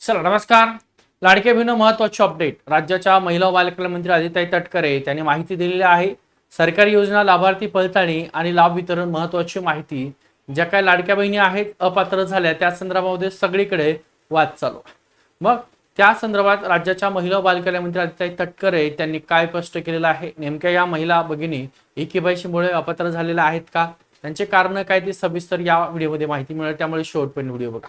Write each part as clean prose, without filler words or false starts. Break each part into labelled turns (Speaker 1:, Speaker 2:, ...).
Speaker 1: चला नमस्कार. लाडके बहिणी महत्वाचे अपडेट. राज्याच्या महिला व बालकल्याण मंत्री आदिताई तटकरे त्यांनी माहिती दिलेली आहे. सरकारी योजना लाभार्थी पडताळणी आणि लाभ वितरण महत्वाची माहिती. ज्या काही लाडक्या बहिणी आहेत अपात्र झाल्या त्या संदर्भामध्ये सगळीकडे वाद चालू आहे. मग त्या संदर्भात राज्याच्या महिला व बालकल्याण मंत्री आदिताई तटकरे त्यांनी काय स्पष्ट केलेलं आहे, नेमक्या या महिला भगिनी केवायसीमुळे अपात्र झालेल्या आहेत का, त्यांचे कारण काय ते सविस्तर या व्हिडिओमध्ये माहिती मिळेल, त्यामुळे शेवटपर्यंत व्हिडिओ बघा.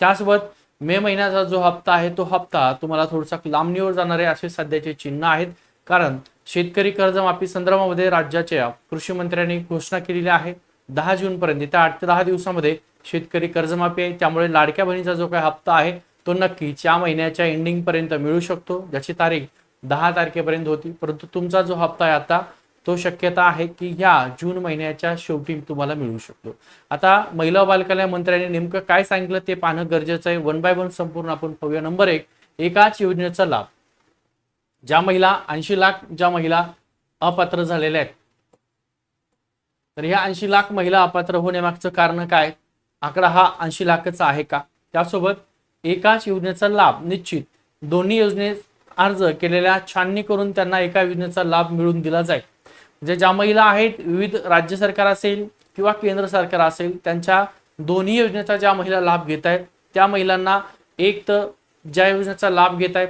Speaker 1: त्यासोबत मे महिन्याचा जो हप्ता आहे तो हप्ता तुम्हाला थोडासा लांबणीवर जाणार आहे असे सध्याचे चिन्ह आहेत. कारण शेतकरी कर्जमाफी संदर्भामध्ये राज्याच्या कृषी मंत्र्यांनी घोषणा केलेली आहे 10 जून पर्यंत, त्या 8 ते 10 दिवसामध्ये शेतकरी कर्जमाफी आहे. त्यामुळे लाडक्या बहिणीचा जो काही हप्ता आहे तो नक्कीच या महिन्याच्या एंडिंग पर्यंत मिळू शकतो, ज्याची तारीख 10 तारखेपर्यंत होती. परंतु तुमचा जो हप्ता आहे आता तो शक्यता आहे की ह्या जून महिन्याच्या शेवटी तुम्हाला मिळू शकतो. आता महिला व बालकल्याण मंत्र्यांनी नेमकं काय सांगितलं ते पाहणं गरजेचं आहे. 1 बाय 1 संपूर्ण आपण पाहूया. नंबर 1, एकाच योजनेचा लाभ. ज्या महिला 80 लाख ज्या महिला अपात्र झालेल्या आहेत, तर ह्या 80 लाख महिला अपात्र होण्यामागचं कारण काय? आकडा हा 80 लाखचा आहे का? त्यासोबत एकाच योजनेचा लाभ निश्चित दोन्ही योजनेत अर्ज केलेल्या छाननी करून त्यांना एका योजनेचा लाभ मिळून दिला जाईल. म्हणजे ज्या महिला आहेत विविध राज्य सरकार असेल किंवा केंद्र सरकार असेल त्यांच्या दोन्ही योजनेचा ज्या महिला लाभ घेत आहेत त्या महिलांना एक तर ज्या योजनेचा लाभ घेत आहेत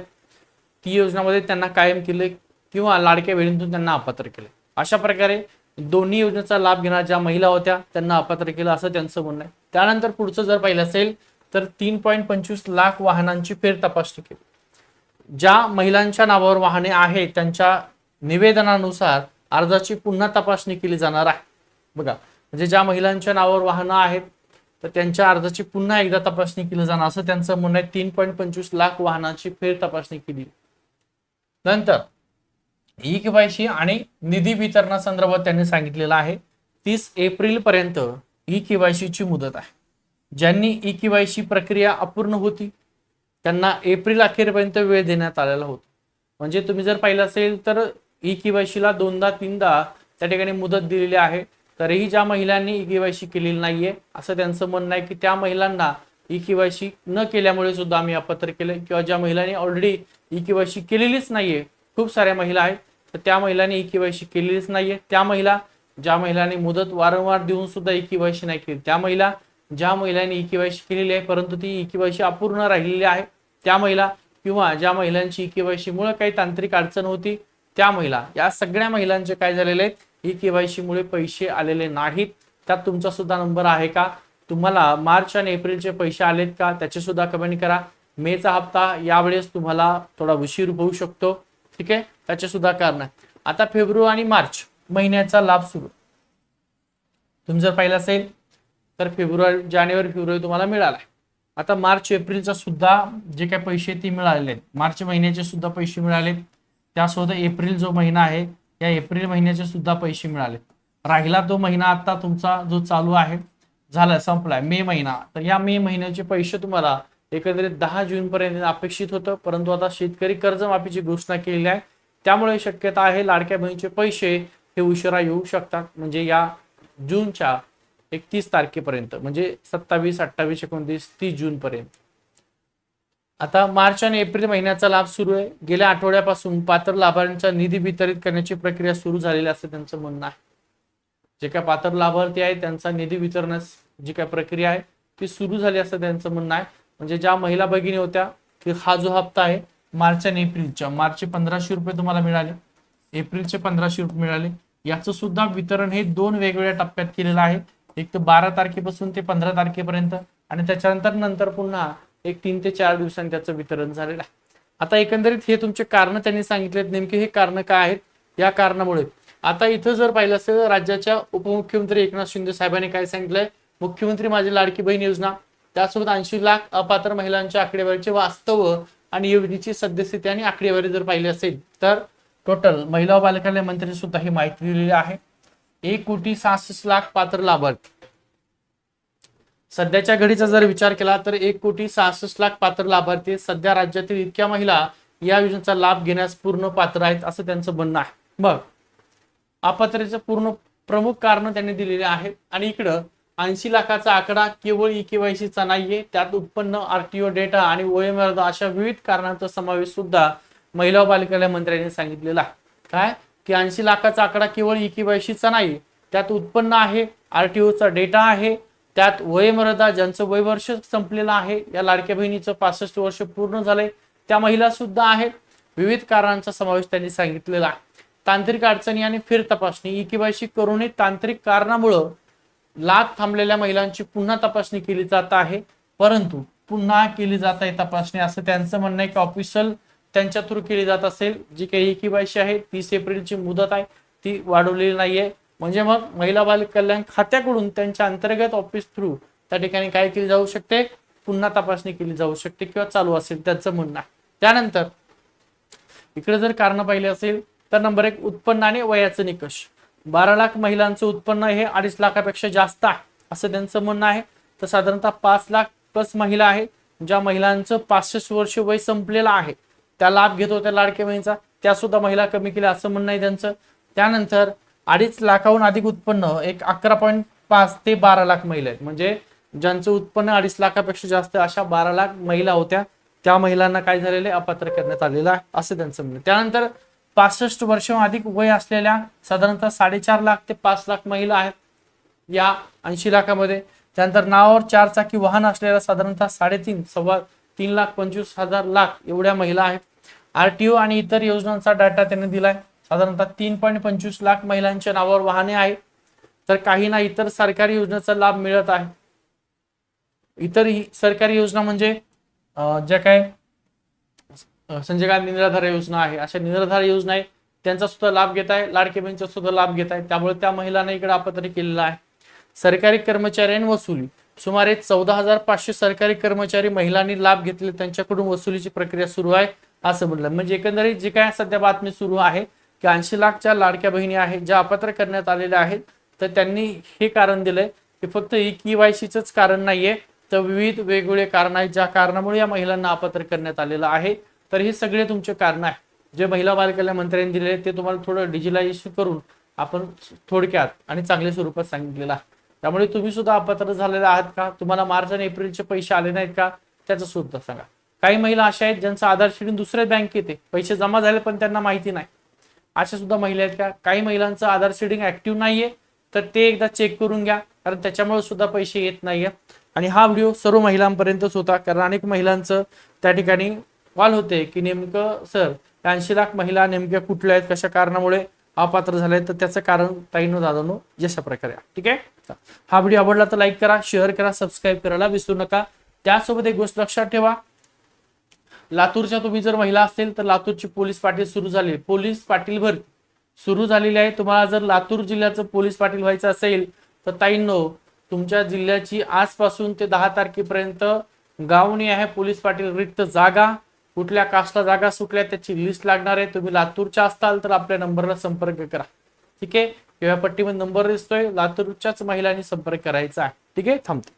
Speaker 1: ती योजनामध्ये त्यांना कायम केले किंवा लाडक्या बहिणीतून त्यांना अपात्र केले. अशा प्रकारे दोन्ही योजनेचा लाभ घेणाऱ्या ज्या महिला होत्या त्यांना अपात्र केलं असं त्यांचं म्हणणं आहे. त्यानंतर पुढचं जर पाहिलं असेल तर 3.25 लाख वाहनांची फेर तपासणी केली. ज्या महिलांच्या नावावर वाहने आहेत त्यांच्या निवेदनानुसार अर्जाची पुन्हा तपासणी केली जाणार आहे. बघा, म्हणजे ज्या महिलांच्या नावावर वाहनं आहेत तर त्यांच्या अर्जाची पुन्हा एकदा तपासणी केली जाणार असं त्यांचं म्हणणं आहे. 3.25 लाख वाहनांची फेर तपासणी केली. नंतर केवायसी आणि निधी वितरणासंदर्भात त्यांनी सांगितलेलं आहे 30 एप्रिल पर्यंत केवायसीची मुदत आहे. ज्यांनी केवायसी प्रक्रिया अपूर्ण होती त्यांना एप्रिल अखेरपर्यंत वेळ देण्यात आलेला होता. म्हणजे तुम्ही जर पाहिलं असेल तर केवायसीला 2दा-3दा त्या ठिकाणी मुदत दिलेली आहे. तरीही ज्या महिलांनी केवायसी केलेली नाहीये असं त्यांचं म्हणणं आहे की त्या महिलांना केवायसी न केल्यामुळे सुद्धा आम्ही अपात्र केले, किंवा ज्या महिलांनी ऑलरेडी केवायसी केलेलीच नाहीये, खूप साऱ्या महिला आहेत तर त्या महिलांनी केवायसी केलेलीच नाहीये, त्या महिला, ज्या महिलांनी मुदत वारंवार देऊन सुद्धा केवायसी नाही केली, त्या महिला, ज्या महिलांनी केवायसी केलेली आहे परंतु ती केवायसी अपूर्ण राहिलेली आहे त्या महिला, किंवा ज्या महिलांची केवायसी मुळे काही तांत्रिक अडचण होती त्या महिला, या सगळ्या महिलांचे काय झालेले आहेत केवायसी मुळे पैसे आलेले नाहीत. त्यात तुमचा सुद्धा नंबर आहे का? तुम्हाला मार्च आणि एप्रिलचे पैसे आलेत का त्याचे सुद्धा कमेंट करा. मेचा हप्ता यावेळेस तुम्हाला थोडा उशीर होऊ शकतो, ठीक आहे, त्याचे सुद्धा कारण आहे. आता फेब्रुवारी आणि मार्च महिन्याचा लाभ सुरू तुम्ही जर पाहिलं असेल तर जानेवारी फेब्रुवारी तुम्हाला मिळाला. आता मार्च एप्रिलचा सुद्धा जे काही पैसे ते मिळालेले आहेत, मार्च महिन्याचे सुद्धा पैसे मिळाले. त्यासोबत एप्रिल जो महिना आहे या एप्रिल महिन्याचे सुद्धा पैसे मिळाले. राहिला तो महिना आता तुमचा जो चालू आहे झाला संपलाय मे महिना, तर या मे महिन्याचे पैसे तुम्हाला एकंदरीत 10 जून पर्यंत अपेक्षित होतं. परंतु आता शेतकरी कर्जमाफीची घोषणा केलेली आहे त्यामुळे शक्यता आहे लाडक्या बहिणीचे पैसे हे उशिरा येऊ शकतात. म्हणजे या जूनच्या 31 तारखेपर्यंत, म्हणजे 27, 28, 29, 30 जून पर्यंत. आता मार्च आणि एप्रिल महिन्याचा लाभ सुरू आहे. गेल्या आठवड्यापासून पात्र लाभार्थ्यांचा निधी वितरित करण्याची प्रक्रिया सुरू झालेली असं त्यांचं म्हणणं आहे. जे काय पात्र लाभार्थी आहेत त्यांचा निधी वितरणास जी काय प्रक्रिया आहे ती सुरू झाली असं त्यांचं म्हणणं आहे. म्हणजे ज्या महिला भगिनी होत्या की हा जो हप्ता आहे मार्च आणि एप्रिलच्या, मार्चचे 1500 रुपये तुम्हाला मिळाले, एप्रिलचे 1500 रुपये मिळाले, याचं सुद्धा वितरण हे 2 वेगवेगळ्या टप्प्यात केलेलं आहे. एक तर 12 तारखेपासून ते 15 तारखेपर्यंत आणि त्याच्यानंतर पुन्हा एक 3 ते 4 दिवसांनी त्याचं वितरण झालेलं आहे. आता एकंदरीत हे तुमचे कारण त्यांनी सांगितलेत. नेमके हे कारण काय आहेत? या कारणामुळे आता इथं जर पाहिलं असेल राज्याच्या उपमुख्यमंत्री एकनाथ शिंदे साहेबांनी काय सांगितलंय, मुख्यमंत्री माझी लाडकी बहीण योजना, त्यासोबत 80 लाख अपात्र महिलांच्या आकडेवारीचे वास्तव आणि योजनेची सद्यस्थिती आणि आकडेवारी जर पाहिली असेल तर टोटल महिला व बालकल्याण मंत्र्यांनी सुद्धा ही माहिती दिलेली आहे. 1,66,00,000 पात्र लाभार्थी. सध्याच्या घडीचा जर विचार केला तर 1,66,00,000 पात्र लाभार्थी सध्या राज्यातील इतक्या महिला या योजनेचा लाभ घेण्यास पूर्ण पात्र आहेत असं त्यांचं म्हणणं आहे. मग अपात्रतेचं पूर्ण प्रमुख कारण त्यांनी दिलेले आहेत आणि इकडं 80 लाखाचा आकडा केवळ ई-केवायसीचा नाहीये, त्यात उत्पन्न, आरटीओ डेटा आणि OMR अशा विविध कारणांचा समावेश सुद्धा महिला व बालकल्याण मंत्र्यांनी सांगितलेला आहे. काय की 80 लाखाचा आकडा केवळ ई-केवायसीचा नाही, त्यात उत्पन्न आहे, आरटीओचा डेटा आहे, त्यात वयोमर्यादा ज्यांचं वय वर्ष संपलेलं आहे, या लाडक्या बहिणीचं 65 वर्ष पूर्ण झालंय त्या महिला सुद्धा आहेत. विविध कारणांचा समावेश त्यांनी सांगितलेला आहे. तांत्रिक अडचणी आणि फेर तपासणी, ई-केवायसी करूनही तांत्रिक कारणामुळे लाख थांबलेल्या महिलांची पुन्हा तपासणी केली जात आहे, परंतु पुन्हा केली जात आहे तपासणी असं त्यांचं म्हणणं आहे की ऑफिशियल त्यांच्या थ्रू केली जात असेल. जी काही ई-केवायसी आहे 30 एप्रिलची मुदत आहे ती वाढवलेली नाहीये. म्हणजे मग महिला बाल कल्याण खात्याकडून त्यांच्या अंतर्गत ऑफिस थ्रू त्या ठिकाणी काय केली जाऊ शकते, पुन्हा तपासणी केली जाऊ शकते किंवा चालू असेल त्यांचं म्हणणं आहे. त्यानंतर इकडे जर कारण पाहिले असेल तर नंबर 1 उत्पन्न आणि वयाचं निकष. 12 लाख महिलांचं उत्पन्न हे 2.5 लाखापेक्षा जास्त आहे असं त्यांचं म्हणणं आहे. तर साधारणतः 5 लाख प्लस महिला आहे ज्या महिलांचं 65 वर्ष वय संपलेलं आहे, त्या लाभ घेत होत्या लाडक्या बहिणीचा, त्या सुद्धा महिला कमी केल्या असं म्हणणं आहे त्यांचं. त्यानंतर 2.5 लाखाहून अधिक उत्पन्न एक 11.5 ते 12 लाख महिला आहेत, म्हणजे ज्यांचं उत्पन्न 2.5 लाखापेक्षा जास्त अशा 12 लाख महिला होत्या, त्या महिलांना काय झालेले अपात्र करण्यात आलेलं आहे असं त्यांचं म्हणणं. त्यानंतर 65 वर्ष अधिक वय असलेल्या साधारणतः 4.5 लाख ते 5 लाख महिला आहेत या 80 लाखामध्ये. त्यानंतर नावावर 4 चाकी वाहन असलेल्या साधारणतः 3.25 लाख एवढ्या महिला आहेत. आरटीओ आणि इतर योजनांचा डाटा त्यांनी दिलाय. साधारणतः 3.25 लाख महिलांच्या नावावर वाहने आहेत, तर काहींना इतर सरकारी योजनेचा लाभ मिळत आहे. इतर सरकारी योजना म्हणजे ज्या काय संजय गांधी निराधार योजना आहे, अशा निराधार योजना आहे त्यांचा सुद्धा लाभ घेत आहे, लाडकी बहिणीचा सुद्धा लाभ घेत आहे, त्यामुळे त्या महिलांना इकडे अपात्र केलेलं आहे. सरकारी कर्मचारी आणि वसुली, सुमारे 14,500 सरकारी कर्मचारी महिलांनी लाभ घेतले, त्यांच्याकडून वसुलीची प्रक्रिया सुरू आहे असं म्हटलं. म्हणजे एकंदरीत जे काय सध्या बातमी सुरू आहे की 80 लाखच्या लाडक्या बहिणी आहेत ज्या अपात्र करण्यात आलेल्या आहेत, तर त्यांनी हे कारण दिलंय की फक्त ई-केवायसीचंच कारण नाहीये, तर विविध वेगवेगळे कारण आहेत ज्या कारणामुळे या महिलांना अपात्र करण्यात आलेलं आहे. तर हे सगळे तुमचे कारण आहे जे महिला बाल कल्याण मंत्र्यांनी दिले, ते तुम्हाला थोडं डिजिटलायझेशन करून आपण थोडक्यात आणि चांगल्या स्वरूपात सांगितलेलं आहे. त्यामुळे तुम्ही सुद्धा अपात्र झालेले आहात का, तुम्हाला मार्च आणि एप्रिलचे पैसे आले नाहीत का, त्याचं सुद्धा सांगा. काही महिला अशा आहेत ज्यांचं आधार शेडिंग दुसऱ्या बँकेत आहे, पैसे जमा झाले पण त्यांना माहिती नाही, अशा सुद्धा महिला आहेत का. काही महिलांचं आधार शेडिंग ऍक्टिव्ह नाहीये, तर ते एकदा चेक करून घ्या, कारण त्याच्यामुळे सुद्धा पैसे येत नाहीये. आणि हा व्हिडिओ सर्व महिलांपर्यंतच होता, कारण अनेक महिलांचं त्या ठिकाणी कॉल होते की नेमकं सर 80 लाख महिला नेमक्या कुठल्या आहेत, कशा कारणामुळे अपात्र झाले, तर त्याचं कारण ताईंनो दादांनो जशा प्रकारे. ठीक आहे, हा व्हिडिओ आवडला तर लाईक करा, शेअर करा, सबस्क्राईब करायला विसरू नका. त्यासोबत एक गोष्ट लक्षात ठेवा, लातूरच्या तुम्ही जर महिला असेल तर लातूरची पोलीस पाटील सुरू झाली, पोलीस पाटील भरती सुरू झालेली आहे. तुम्हाला जर लातूर जिल्ह्याचं पोलीस पाटील व्हायचं असेल तर ताईंनो तुमच्या जिल्ह्याची आजपासून ते 10 तारखेपर्यंत गावणी आहे पोलीस पाटील रिक्त जागा, कुठल्या कास्टला जागा सुटल्या त्याची लिस्ट लागणार आहे. तुम्ही लातूरच्या असताल तर आपल्या नंबरला संपर्क करा. ठीक आहे, किंवा पट्टीमध्ये नंबर दिसतोय, लातूरच्याच महिलांनी संपर्क करायचा आहे. ठीक आहे, थांबतो.